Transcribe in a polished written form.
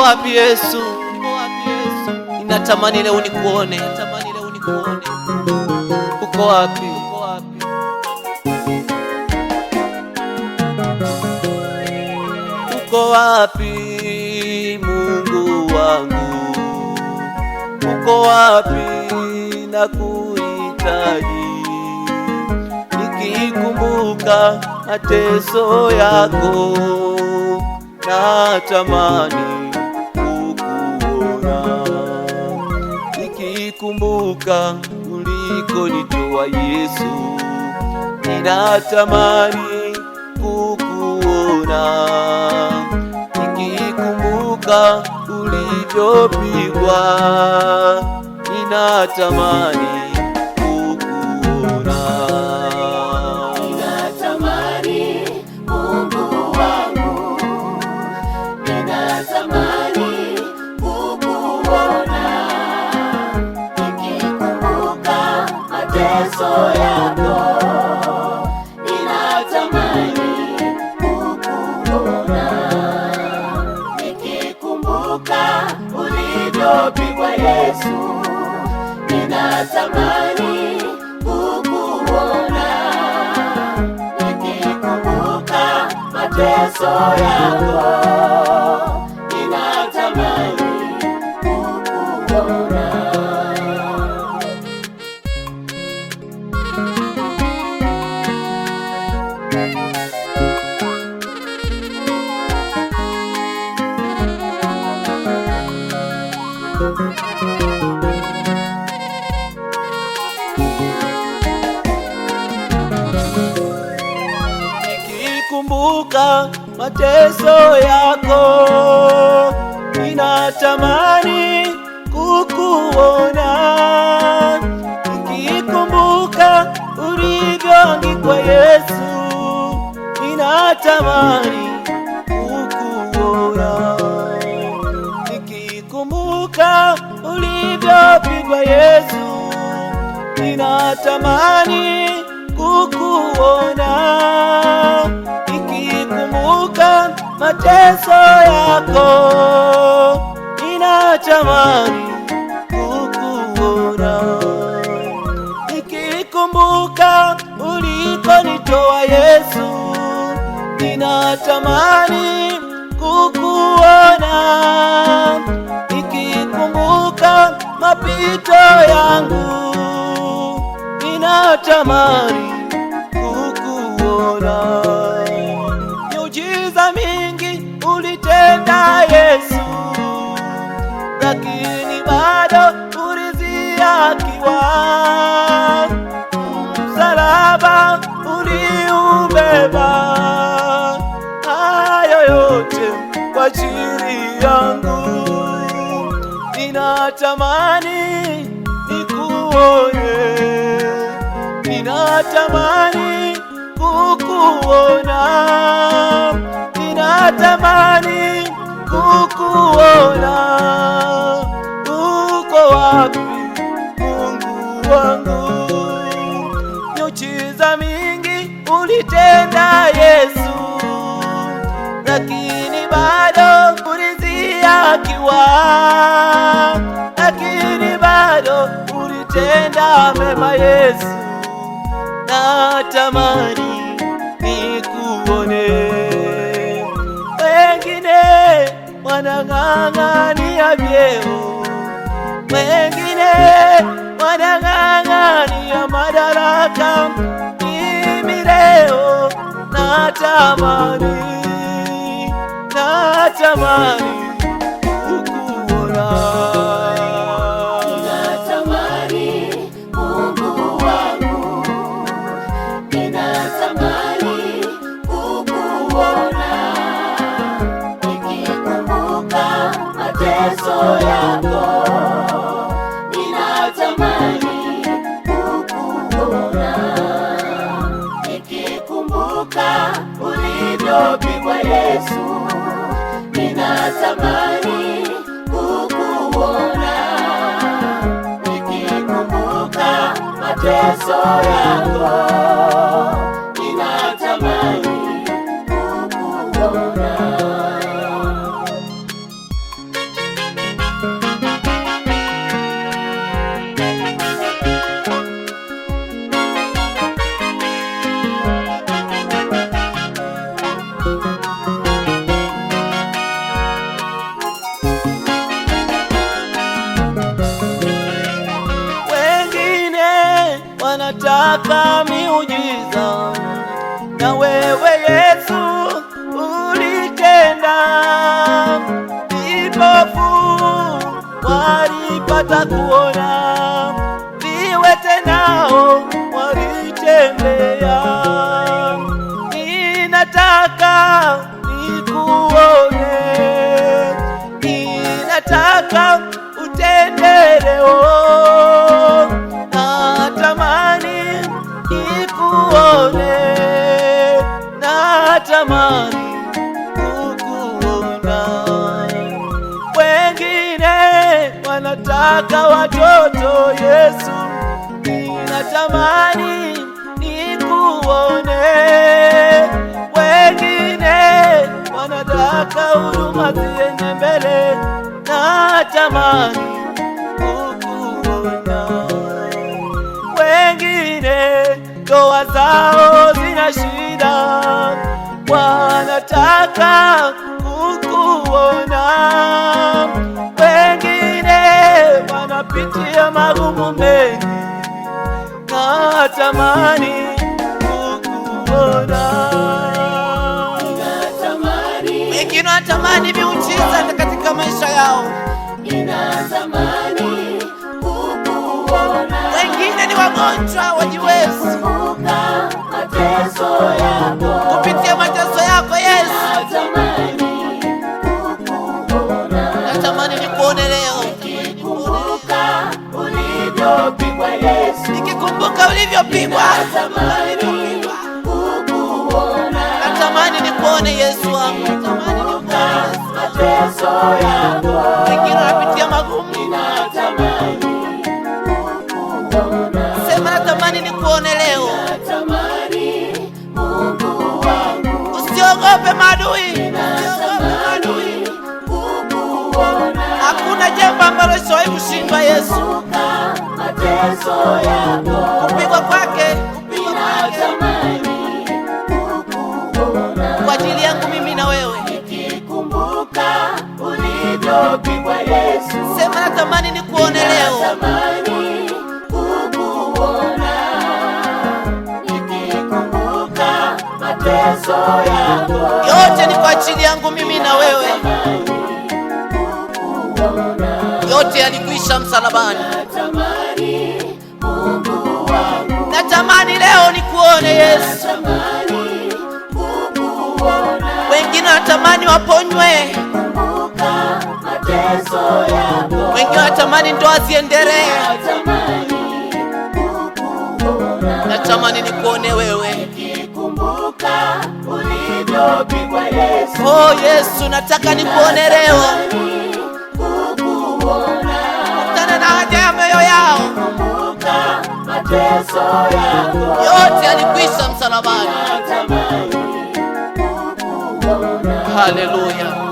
wapi Yesu? Ninatamani leo nikuone. Uko wapi? Uko wapi Mungu wangu? Uko wapi? Nakuhitaji. Nikikumbuka mateso yako, natamani kukuona. Nikikumbuka ulikonitoa Yesu, ninatamani kukuona. Nikikumbuka ulivyopigwa, ninatamani kukuona. Ninatamani Mungu wangu, ninatamani kukuona. Nikikumbuka mateso yako, ninatamani kukuona. Nikikumbuka ulivyopigwa Yesu, ninatamani kukuona. Nikikumbuka mateso yako, ninatamani kukuona. Nikikumbuka mateso yako, ninatamani kukuona. Nikikumbuka ulivyoangikwa Yesu, ninatamani kukuona. Nikikumbuka ulivyopigwa Yesu, ninatamani kukuona. Nikikumbuka mateso yako, ninatamani kukuona. Nikikumbuka ulikonitoa Yesu, ninatamani kukuona. Nikikumbuka mapito yangu, ninatamani kukuona. Miujiza mingi ulitenda Yesu, lakini bado uliziakiwa. Msalaba uliubeba, hayo yote kwa ajili yangu. Ninatamani nikuone, ninatamani kukuona, ninatamani kukuona. Uko wapi Mungu wangu? Miujiza mingi ulitenda Yesu, lakini bado uliziakiwa. Lakini bado ulitenda mema Yesu, natamani nikuone. Wengine wanang'ang'ania vyeo, wengine wanang'ang'ania madaraka. Mimi leo natamani kukuona. Ninatamani Mungu wangu, ninatamani kukuona. Nikikumbuka mateso yako, ninatamani kukuona. Nikikumbuka ulivyopigwa Yesu, ninatamani kukuona. Nikikumbuka mateso yako, ninatamani kukuona. wanataka miujiza, na wewe Yesu ulitenda. Vipofu walipata kuona, viwete nao walitembea. Ninataka nikuone, ninataka utende leo. Natamani nikuone, natamani kukuona. Wengine wanataka watoto Yesu, ninatamani nikuone. Wengine wanataka huduma ziende mbele, natamani kukuona. Wengine ndoa zao zina shida, wanataka kukuona. Wengine wanapitia magumu mengi, natamani kukuona. Wengine wanatamani miujiza katika maisha yao, ninatamani kukuona. Wengine ni wagonjwa wajiwezi, mateso yako, kupitia mateso yako Yesu, natamani kukuona. natamani nikuone leo, Nikikumbuka ulivyopigwa Yesu, nikikumbuka ulivyopigwa, natamani kukuona. natamani nikuone Yesu wangu, natamani nikuone. Mateso yako, Wengine wanapitia magumu, natamani kukuona. sema natamani nikuone leo. Natamani Mungu wangu, Usiogope maadui, usiogope maadui. natamani kukuona. Hakuna jambo ambalo siwahi kushindwa Yesu. Mateso yako, Kupigwa kwake, kupigwa kwake natamani kukuona. kwa ajili yangu mimi na wewe. Nikikumbuka ulivyopigwa Yesu, Sema natamani nikuone leo. natamani kukuona. Nikikumbuka mateso yako, Yote ni kwa ajili yangu mimi na wewe, yote yalikwisha msalabani. natamani Mungu wangu, Natamani leo nikuone Yesu. natamani kukuona. Wengine wanatamani waponywe, Kumbuka mateso yako, wengine wanatamani ndoa ziendelee. natamani kukuona. Natamani nikuone wewe. Nikikumbuka ulivyopigwa Yesu, Oh Yesu, nataka nikuone leo. natamani kukuona. Kutana na haja ya mioyo yao, Kumbuka mateso yako, yote yalikwisha msalabani. natamani kukuona. Haleluya.